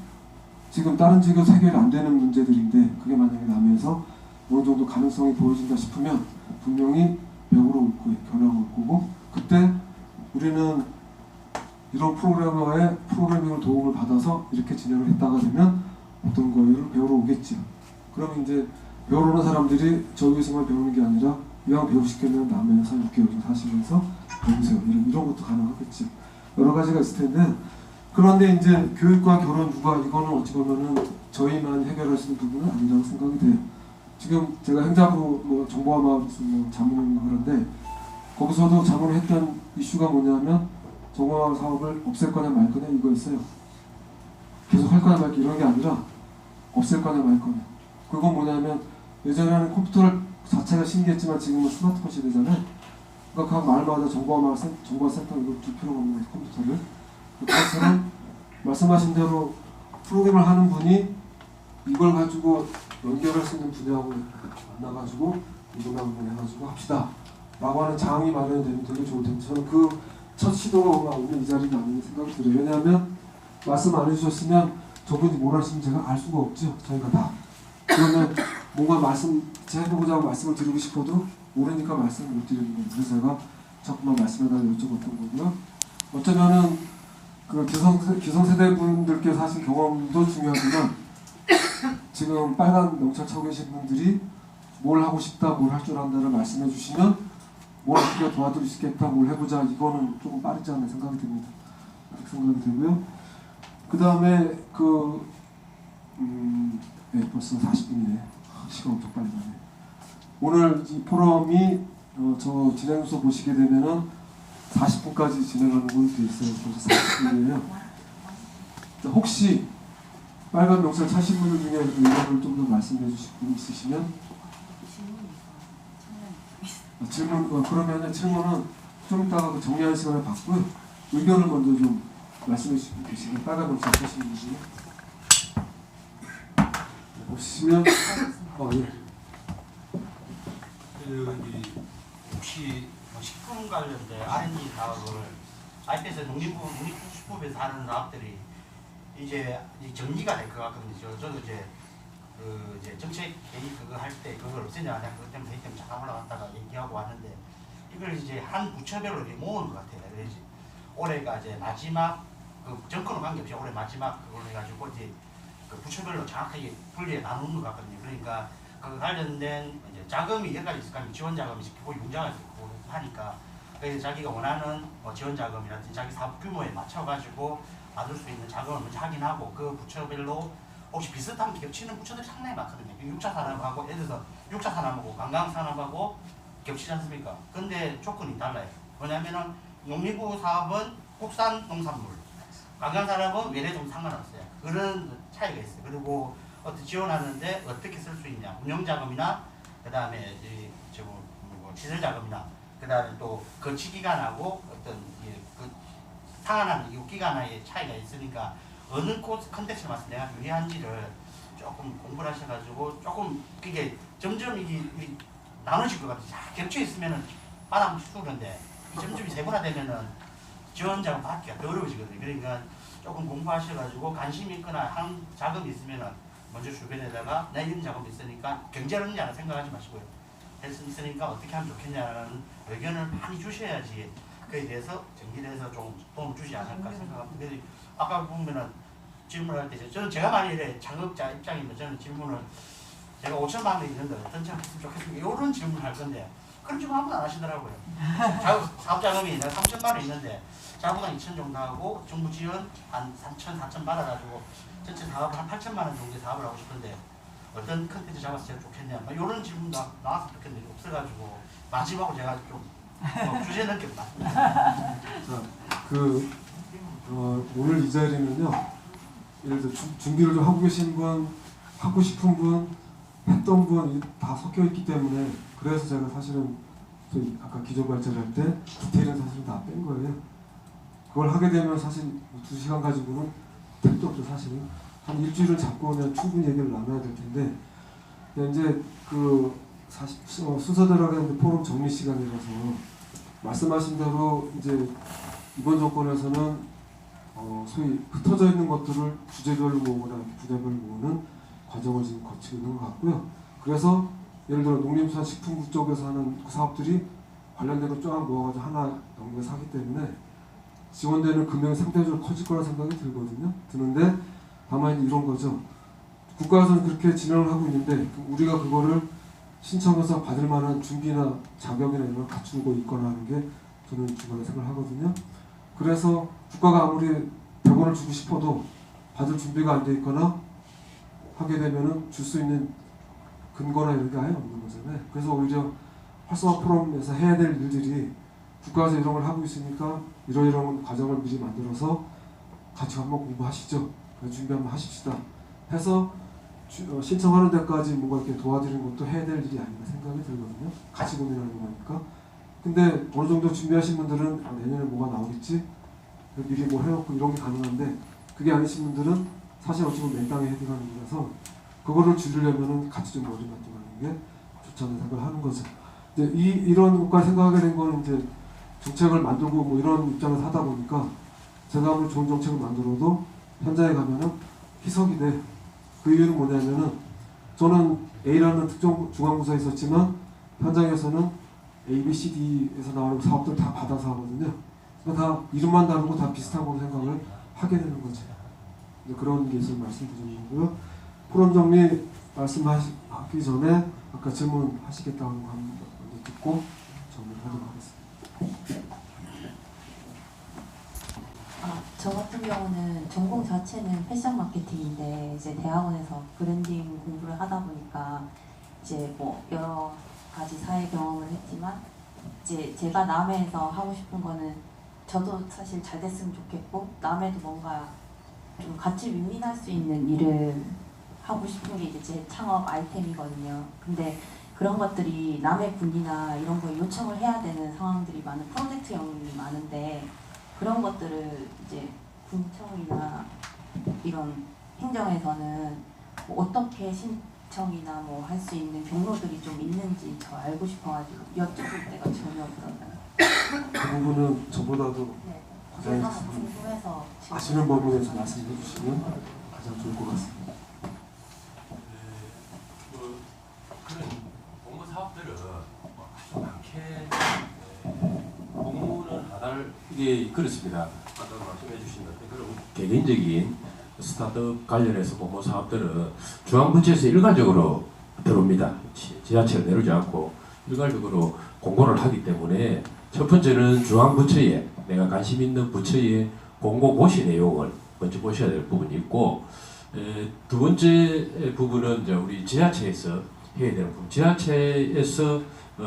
지금 다른 지역에서 해결이 안 되는 문제들인데 그게 만약에 남해에서 어느 정도 가능성이 보여진다 싶으면 분명히 벽으로 올 거예요. 견학을 올 거고 그때 우리는 이런 프로그래밍을 도움을 받아서 이렇게 진행을 했다가 되면 어떤 거를 배우러 오겠죠. 그럼 이제 배우러 오는 사람들이 저기서만 배우는 게 아니라 이왕 배우시겠는 남해에서 6개월 사시면서 배우세요. 이런 것도 가능하겠죠. 여러 가지가 있을 텐데 그런데 이제 교육과 결혼, 육아 이거는 어찌 보면은 저희만 해결할 수 있는 부분은 아니라고 생각이 돼요. 지금 제가 행자부 뭐 정보화마을 뭐 자문을 하는데 거기서도 자문을 했던 이슈가 뭐냐면 정보화마을 사업을 없앨 거냐 말 거냐 이거였어요. 계속 할 거냐 말 거냐 이런 게 아니라 없앨 거냐 말 거냐. 그건 뭐냐면 예전에는 컴퓨터 자체가 신기했지만 지금은 스마트폰 시대잖아요. 그러니까 각 마을마다 정보화마을 정보화센터 이걸 둘 필요가 없는 거예요. 컴퓨터를. 그것처럼 말씀하신 대로 프로그램을 하는 분이 이걸 가지고 연결할 수 있는 분야하고 만나가지고 이동방문 해가지고 합시다 라고 하는 장이 마련되면 되게 좋을 텐데 저는 그 첫 시도가 오늘 이 자리가 아닌가 생각이 들어요. 왜냐하면 말씀 안 해주셨으면 저분이 뭘 하시는지 제가 알 수가 없죠. 저희가 다. 그러면 뭔가 해보고자 하고 말씀을 드리고 싶어도 모르니까 말씀을 못 드리는 거예요. 그래서 제가 자꾸만 말씀해달라고 여쭤봤던 거고요. 어쩌면은 그 기성세대 분들께서 하신 경험도 중요하지만 지금 빨간 명찰 차고 계신 분들이 뭘 하고 싶다, 뭘 할 줄 안다를 말씀해 주시면 뭘 어떻게 도와드릴 수 있겠다, 뭘 해보자 이거는 조금 빠르지 않나 생각이 듭니다. 그렇게 생각이 들고요. 그 다음에 네, 벌써 40분이네. 시간 엄청 빨리 가네. 오늘 이 포럼이 저 진행서 보시게 되면은 40분까지 진행하는 걸로 돼 있어요. 벌써 40분이에요. 혹시 빨간 명찰 차신 분들 중에 의견을 좀 더 말씀해 주실 분 있으시면 질문 그러면은 질문은 좀 이따가 정리하는 시간을 받고요. 의견을 먼저 좀 말씀해 주시면 계시면 빨간 명찰 차신 분 중에 없으시면 예. 혹시 식품 관련된 R&D 사업을 IP에서 농림축산식품에서 하는 사업들이 이제 정리가 될 것 같거든요. 저도 이제 정책 회의 그거 할 때 그걸 없애냐 하냐 그것 때문에 회의 때문에 잠깐 올라갔다가 얘기하고 왔는데 이걸 이제 한 부처별로 이렇게 모으는 것 같아요. 그래서 올해가 이제 마지막 그 정권과 관계없이 올해 마지막 그걸로 해가지고 이제 그 부처별로 정확하게 분리해 나누는 것 같거든요. 그러니까 그 관련된 이제 자금이 여러 가지 있을 거 아니에요. 지원 자금이 있고 융자가 있고 하니까 그래서 자기가 원하는 지원 자금이라든지 자기 사업 규모에 맞춰가지고 받을 수 있는 자금을 먼저 확인하고 그 부처별로 혹시 비슷한 겹치는 부처들이 상당히 많거든요. 6차 산업하고 예를 들어서 6차 산업하고 관광 산업하고 겹치지 않습니까? 근데 조건이 달라요. 뭐냐면은 농림부 사업은 국산 농산물, 관광 산업은 외래종 상관없어요. 그런 차이가 있어요. 그리고 어떻게 지원하는데 어떻게 쓸 수 있냐, 운영자금이나 그 다음에 시설 자금이나 그 다음에 또 거치 기간하고 어떤 그 상한하는 이 기간의 차이가 있으니까 어느 컨텐츠에 맞서 내가 유리한지를 조금 공부를 하셔가지고 조금 그게 점점 이게 나눠질 것 같아요. 자, 겹쳐 있으면은 바람 쏘는데 점점 세분화되면은 지원자금 받기가 더 어려워지거든요. 그러니까 조금 공부하셔가지고 관심 있거나 한 자금이 있으면은 먼저 주변에다가 내 이런 자금이 있으니까 경제력이라는 생각하지 마시고요. 할 수 있으니까 어떻게 하면 좋겠냐라는 의견을 많이 주셔야지 그에 대해서 정리를 해서 좀 도움을 주지 않을까 생각합니다. 그래서 아까 보면은 질문할 때 저는 제가 만일에 창업자 입장이면 저는 질문을 제가 5천만 원이 있는데 어떤 차 했으면 좋겠습니까? 이런 질문을 할 건데 그런 질문 아무도 안 하시더라고요. 사업자금이 내가 3천만 원 있는데 자구당 2천 정도 하고 정부 지원 한 3천, 4천 받아가지고 전체 사업을 한 8천만 원 정도 사업을 하고 싶은데 어떤 컨텐츠 잡아서 제일 좋겠냐 이런 질문 나왔으면 좋겠는데 없어가지고 마지막으로 제가 좀 주제 넘겼다. 자, 오늘 이 자리는요, 예를 들어 준비를 좀 하고 계신 분, 하고 싶은 분, 했던 분 다 섞여 있기 때문에 그래서 제가 사실은 저희 아까 기존 발제를 할 때 디테일은 사실은 다 뺀 거예요. 그걸 하게 되면 사실 2시간 가지고는 택도 없죠. 사실은 한 일주일을 잡고 그냥 충분히 얘기를 나눠야 될 텐데 이제 순서대로 하는 포럼 정리 시간이라서 말씀하신 대로 이제 이번 정권에서는 소위 흩어져 있는 것들을 주제별로 모으거나 부대별로 모으는 과정을 지금 거치고 있는 것 같고요. 그래서 예를 들어 농림수산식품부 쪽에서 하는 그 사업들이 관련된 거 쫙 모아가지고 하나 연구해서 하기 때문에 지원되는 금액이 상대적으로 커질 거라 생각이 드는데 다만 이런 거죠. 국가에서는 그렇게 진행을 하고 있는데 우리가 그거를 신청해서 받을 만한 준비나 자격이나 이런 걸 갖추고 있거나 하는 게 저는 중요하게 생각을 하거든요. 그래서 국가가 아무리 100원을 주고 싶어도 받을 준비가 안 돼 있거나 하게 되면은 줄 수 있는 근거나 이런 게 아예 없는 거잖아요. 그래서 오히려 활성화 포럼에서 해야 될 일들이 국가에서 이런 걸 하고 있으니까 이러이러한 과정을 미리 만들어서 같이 한번 공부하시죠. 준비 한번 하십시다. 해서 신청하는 데까지 뭔가 이렇게 도와드리는 것도 해야 될 일이 아닌가 생각이 들거든요. 같이 고민하는 거니까. 근데 어느 정도 준비하신 분들은 내년에 뭐가 나오겠지? 미리 뭐 해놓고 이런 게 가능한데 그게 아니신 분들은 사실 어찌 보면 맨땅에 헤딩하는 거라서 그거를 줄이려면은 같이 좀 머리 맞춰가는 게 좋지 않은 생각을 하는 거죠. 이제 이런 것과 생각하게 된 거는 이제 정책을 만들고 뭐 이런 입장에서 하다 보니까 제가 아무리 좋은 정책을 만들어도 현장에 가면은 희석이 돼. 그 이유는 뭐냐면은 저는 A라는 특정 중앙부서에 있었지만 현장에서는 A, B, C, D에서 나오는 사업들 다 받아서 하거든요. 그러니까 다 이름만 다르고 다 비슷하고 생각을 하게 되는 거죠. 그런 게 있으면 말씀드리는 거고요. 포럼 정리 말씀하기 전에 아까 질문하시겠다고 하는 거 한번 먼저 듣고 정리하도록 하겠습니다. 저 같은 경우는 전공 자체는 패션 마케팅인데 이제 대학원에서 브랜딩 공부를 하다 보니까 이제 뭐 여러 가지 사회 경험을 했지만 이제 제가 남해에서 하고 싶은 거는 저도 사실 잘 됐으면 좋겠고 남해도 뭔가 좀 같이 윈윈할 수 있는 일을 하고 싶은 게 이제 제 창업 아이템이거든요. 근데 그런 것들이 남해 군이나 이런 거에 요청을 해야 되는 상황들이 많은 프로젝트형이 많은데 그런 것들을 이제 군청이나 이런 행정에서는 뭐 어떻게 신청이나 뭐 할 수 있는 경로들이 좀 있는지 저 알고 싶어가지고 여쭤볼 때가 전혀 없었나요? 그 부분은 저보다도 네. 가장 그래서 궁금해서 아시는 부분에서 말씀해 주시면 가장 좋을 것 같습니다. 그런 공무 사업들은 아주 많게 공무는 하달 이게 그렇습니다. 아까 말씀해 주신 것 같은 그런 개인적인 스타트업 관련해서 공모 사업들은 중앙부처에서 일괄적으로 들어옵니다. 지자체를 내려오지 않고 일괄적으로 공고를 하기 때문에 첫 번째는 중앙부처에 내가 관심 있는 부처의 공고 고시 내용을 먼저 보셔야 될 부분이 있고 두 번째 부분은 이제 우리 지자체에서 해야 되는 부분. 지자체에서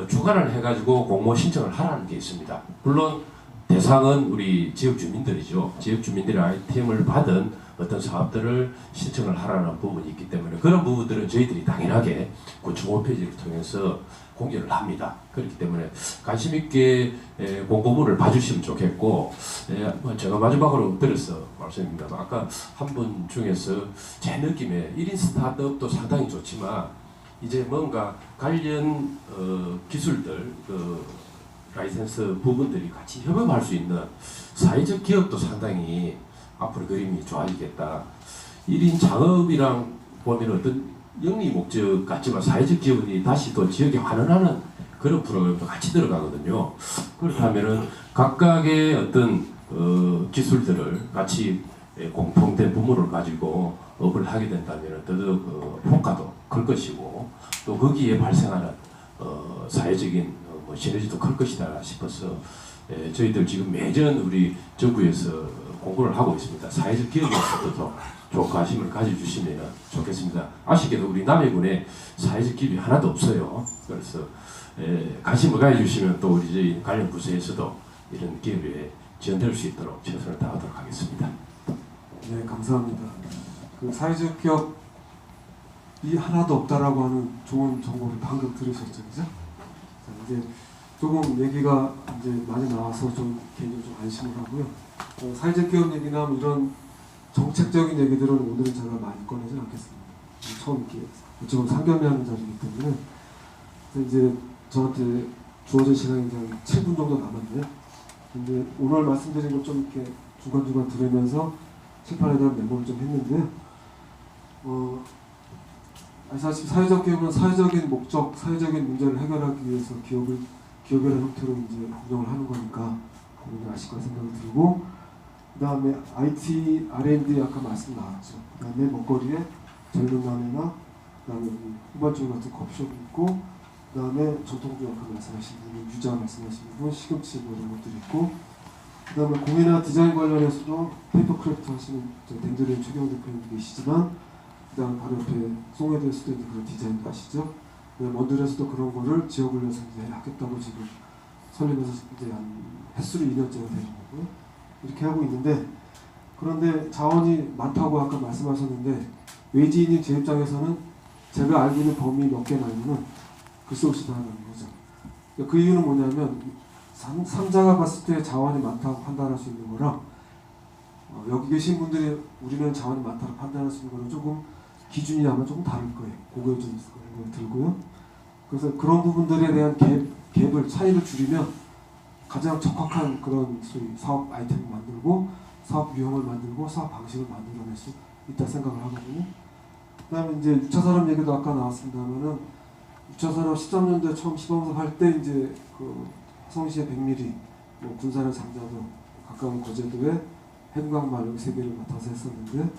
주관을 해가지고 공모 신청을 하라는 게 있습니다. 물론 대상은 우리 지역 주민들이죠. 지역 주민들이 아이템을 받은 어떤 사업들을 신청을 하라는 부분이 있기 때문에 그런 부분들은 저희들이 당연하게 구청 홈페이지를 통해서 공개를 합니다. 그렇기 때문에 관심 있게 공고문을 봐주시면 좋겠고, 제가 마지막으로 들어서 말씀드립니다. 아까 한 분 중에서 제 느낌에 1인 스타트업도 상당히 좋지만 이제 뭔가 관련 기술들, 라이센스 부분들이 같이 협업할 수 있는 사회적 기업도 상당히 앞으로 그림이 좋아지겠다. 1인 창업이랑 보면 어떤 영리 목적 같지만 사회적 기업이 다시 또 지역에 환원하는 그런 프로그램도 같이 들어가거든요. 그렇다면은 각각의 어떤 기술들을 같이 공통된 부문을 가지고 업을 하게 된다면 더더욱 효과도 클 것이고 또 거기에 발생하는 사회적인 시너지도 클 것이다 싶어서 저희들 지금 매년 우리 정부에서 공고를 하고 있습니다. 사회적 기업에서도 좀 관심을 가져주시면 좋겠습니다. 아쉽게도 우리 남해군에 사회적 기업이 하나도 없어요. 그래서 관심을 가져주시면 또 우리 저희 관련 부서에서도 이런 기업에 지원될 수 있도록 최선을 다하도록 하겠습니다. 네, 감사합니다. 그 사회적 기업이 하나도 없다라고 하는 좋은 정보를 방금 들으셨죠, 그죠? 자, 이제 조금 얘기가 이제 많이 나와서 좀 개인적으로 좀 안심을 하고요. 사회적 기업 얘기나 이런 정책적인 얘기들은 오늘은 제가 많이 꺼내지 않겠습니다. 처음 이렇게 어쩌면 상견례하는 자리이기 때문에 이제 저한테 주어진 시간이 한 7분 정도 남았는데, 근데 오늘 말씀드린 것 좀 이렇게 중간중간 들으면서 칠판에 대한 메모를 좀 했는데요. 사실 사회적 기업은 사회적인 목적, 사회적인 문제를 해결하기 위해서 기업이라는 형태로 이제 운영을 하는 거니까 그런 아실 거라 생각이 들고, 그 다음에 IT, R&D 아까 말씀 나왔죠. 그 다음에 먹거리에 젊은 남해나 그 다음에 후반쪽 같은 커피숍이 있고, 그 다음에 전통주 아까 말씀하신 분, 유자 말씀하신 분, 시금치 뭐 이런 것들이 있고, 그 다음에 공예나 디자인 관련해서도 페이퍼크래프트 하시는 덴드린 최경 대표님 계시지만, 그 다음 바로 옆에 송해대 스튜디오 그런 디자인도 하시죠. 먼들에서도 그런 거를 지역을 위해서 이제 하겠다고 지금 설립해서 이제 한 횟수로 2년째가 되는 거고요. 이렇게 하고 있는데, 그런데 자원이 많다고 아까 말씀하셨는데 외지인인 제 입장에서는 제가 알고 있는 범위 몇 개나 있는 글쎄 없이 다 하는 거죠. 그 이유는 뭐냐면 삼자가 봤을 때 자원이 많다고 판단할 수 있는 거랑 여기 계신 분들이 우리는 자원이 많다고 판단할 수 있는 거는 조금 기준이 아마 조금 다를 거예요. 그거에 좀 있을 거라고 들고요. 그래서 그런 부분들에 대한 갭을 차이를 줄이면 가장 적합한 그런 소위 사업 아이템을 만들고 사업 유형을 만들고 사업 방식을 만들어낼 수 있다 생각을 하거든요. 그 다음에 이제 6차 산업 얘기도 아까 나왔습니다만은 6차 산업 13년도에 처음 시범사업 할 때 이제 그 성시의 100mm, 뭐 군산의 장자도, 가까운 거제도에 해군강말 여기 세 개를 맡아서 했었는데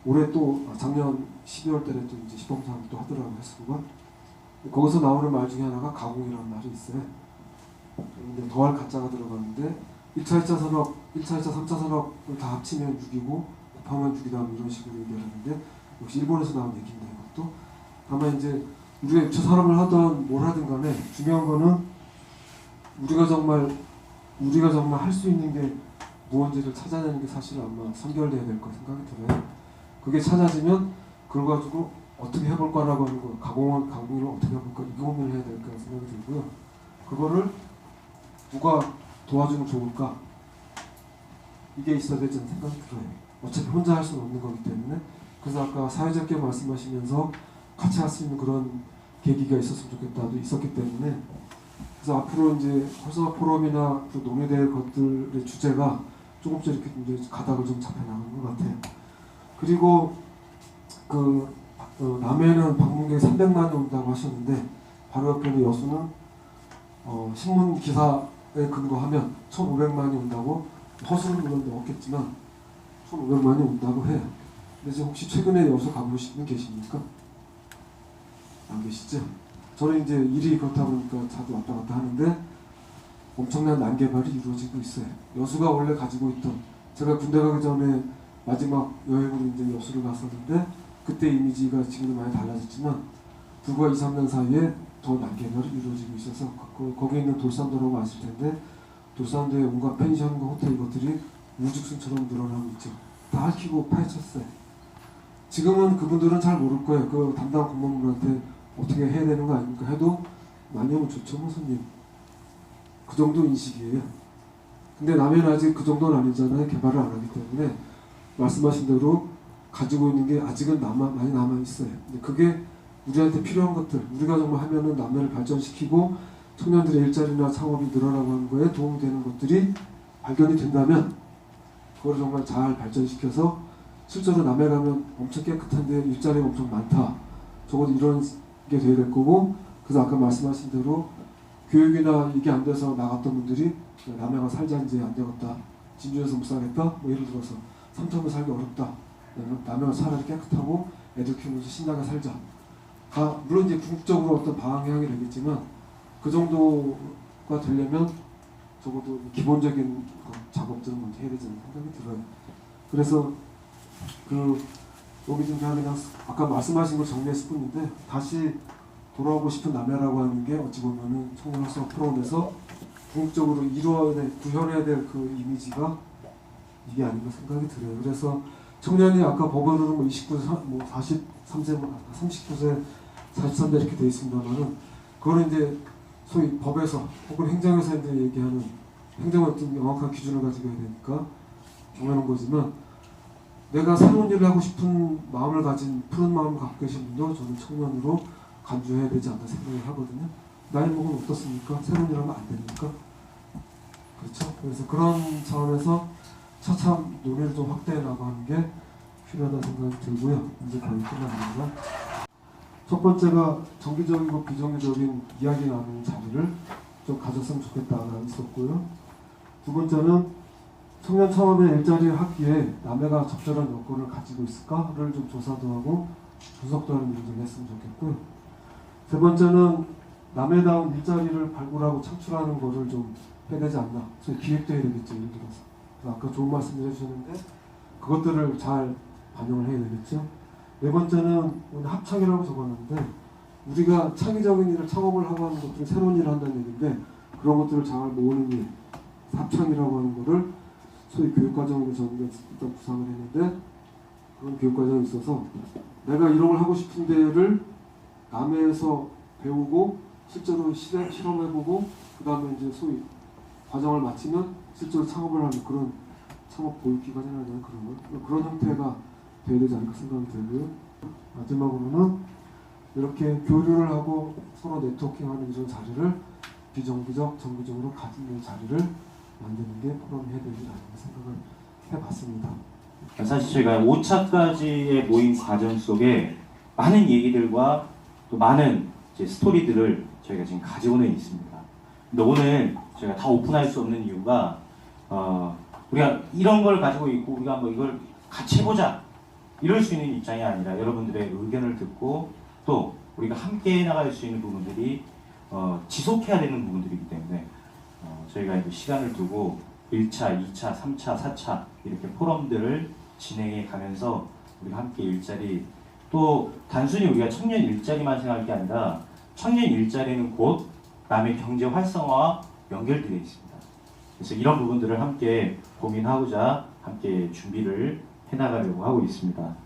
올해 또 작년 12월 달에 또 이제 시범사업을 또 하더라고요, 횟수가. 거기서 나오는 말 중에 하나가 가공이라는 말이 있어요. 근데 더할 가짜가 들어가는데 1차, 2차 산업, 1차, 2차, 3차 산업을 다 합치면 6이고 곱하면 6이다 이런 식으로 얘기하는데 역시 일본에서 나온 얘기인데 이것도 다만 이제 우리가 6차 산업을 하던 뭘 하든 간에 중요한 거는 우리가 정말 할 수 있는 게 무언지를 찾아내는 게 사실 아마 선결돼야 될 거 생각이 들어요. 그게 찾아지면 그걸 가지고 어떻게 해볼까라고 하는 거, 가공을 어떻게 해볼까 이 고민을 해야 될까 생각이 들고요. 그거를 누가 도와주면 좋을까 이게 있어야 되지 않는 생각이 들어요. 어차피 혼자 할 수는 없는 거기 때문에. 그래서 아까 사회적 기업 말씀하시면서 같이 할 수 있는 그런 계기가 있었으면 좋겠다도 있었기 때문에 그래서 앞으로 이제 활성화 포럼이나 그 논의될 것들의 주제가 조금씩 이렇게 이제 가닥을 좀 잡혀나가는 것 같아요. 그리고 남해는 방문객 300만이 온다고 하셨는데 바로 옆에 있는 여수는 신문 기사에 근거하면 1,500만이 온다고, 허수는 물론 없겠지만 1,500만이 온다고 해요. 근데 지금 혹시 최근에 여수 가보신 분 계십니까? 안 계시죠? 저는 이제 일이 그렇다 보니까 자주 왔다 갔다 하는데 엄청난 난개발이 이루어지고 있어요. 여수가 원래 가지고 있던, 제가 군대 가기 전에 마지막 여행으로 이제 여수를 갔었는데 그때 이미지가 지금은 많이 달라졌지만 불과 2, 3년 사이에 더 난개발이 이루어지고 있어서 거기에 있는 돌산도라고 아실 텐데 돌산도의 온갖 펜션과 호텔 이것들이 우죽순처럼 늘어나고 있죠. 다 핥히고 파헤쳤어요. 지금은 그분들은 잘 모를 거예요. 그 담당 공무원분한테 어떻게 해야 되는 거 아닙니까? 해도 많이 오면 좋죠, 뭐 손님. 그 정도 인식이에요. 근데 남해는 아직 그 정도는 아니잖아요. 개발을 안 하기 때문에 말씀하신 대로 가지고 있는 게 아직은 많이 남아 있어요. 근데 그게 우리한테 필요한 것들, 우리가 정말 하면은 남해를 발전시키고 청년들의 일자리나 창업이 늘어나고 하는 거에 도움이 되는 것들이 발견이 된다면 그걸 정말 잘 발전시켜서 실제로 남해 가면 엄청 깨끗한데 일자리가 엄청 많다. 적어도 이런 게 돼야 될 거고, 그래서 아까 말씀하신 대로 교육이나 이게 안 돼서 나갔던 분들이 남해가 살자 이제 안 되겠다. 진주에서 못 살겠다. 뭐 예를 들어서 삼척에 살기 어렵다. 남해가 차라리 깨끗하고 애들 키우면서 신나게 살자. 물론 이제 궁극적으로 어떤 방향이 되겠지만 그 정도가 되려면 적어도 기본적인 작업들은 먼저 해야 되지 않나 생각이 들어요. 그래서 여기 좀 그냥 아까 말씀하신 걸 정리했을 뿐인데 다시 돌아오고 싶은 남해라고 하는 게 어찌 보면은 청년학생 프로그램에서 궁극적으로 구현해야 될 그 이미지가 이게 아닌가 생각이 들어요. 그래서 청년이 아까 법으로는 뭐 29세, 43세, 39세, 43세 이렇게 되어 있습니다만은 그거는 이제 소위 법에서 혹은 행정에서 이제 얘기하는 행정은 어떤 명확한 기준을 가지고 해야 되니까 정하는 거지만 내가 새로운 일을 하고 싶은 마음을 가진 푸른 마음을 갖고 계신 분도 저는 청년으로 간주해야 되지 않나 생각을 하거든요. 나이 먹으면 어떻습니까? 새로운 일 하면 안 되니까. 그렇죠? 그래서 그런 차원에서 차차 논의를 좀 확대해 나가는 게 필요하다 생각이 들고요. 이제 거의 끝납니다. 첫 번째가 정기적이고 비정기적인 이야기 나누는 자리를 좀 가졌으면 좋겠다가 있었고요. 두 번째는 청년 창업의 일자리 학기에 남해가 적절한 여건을 가지고 있을까를 좀 조사도 하고 분석도 하는 일을 좀 했으면 좋겠고요. 세 번째는 남해다운 일자리를 발굴하고 창출하는 것을 좀 해야 되지 않나. 저희 기획도 해야 되겠죠, 예를 들어서. 아까 좋은 말씀을 해주셨는데 그것들을 잘 반영을 해야 되겠죠. 네 번째는 오늘 합창이라고 적었는데 우리가 창의적인 일을 창업을 하고 하는 것들은 새로운 일을 한다는 얘기인데 그런 것들을 잘 모으는 일, 합창이라고 하는 거를 소위 교육과정으로 저는 일단 구상을 했는데 그런 교육과정이 있어서 내가 이런 걸 하고 싶은 데를 남해에서 배우고 실제로 실험해보고 그 다음에 이제 소위 과정을 마치면 실제로 창업을 하는 그런 창업 보육기관이라는 그런 형태가 돼야 되지 않을까 생각이 들고요. 마지막으로는 이렇게 교류를 하고 서로 네트워킹하는 이런 자리를 비정기적, 정기적으로 가지는 자리를 만드는 게 포럼이 해야 되지 않을까 생각을 해봤습니다. 사실 저희가 5차까지의 모임 과정 속에 많은 얘기들과 또 많은 이제 스토리들을 저희가 지금 가지고는 있습니다. 근데 오늘 저희가 다 오픈할 수 없는 이유가 우리가 이런 걸 가지고 있고 우리가 뭐 이걸 같이 해보자 이럴 수 있는 입장이 아니라 여러분들의 의견을 듣고 또 우리가 함께 나갈 수 있는 부분들이 지속해야 되는 부분들이기 때문에 저희가 이제 시간을 두고 1차, 2차, 3차, 4차 이렇게 포럼들을 진행해 가면서 우리가 함께 일자리 또 단순히 우리가 청년 일자리만 생각할 게 아니라 청년 일자리는 곧 남의 경제 활성화와 연결되어 있습니다. 그래서 이런 부분들을 함께 고민하고자 함께 준비를 해나가려고 하고 있습니다.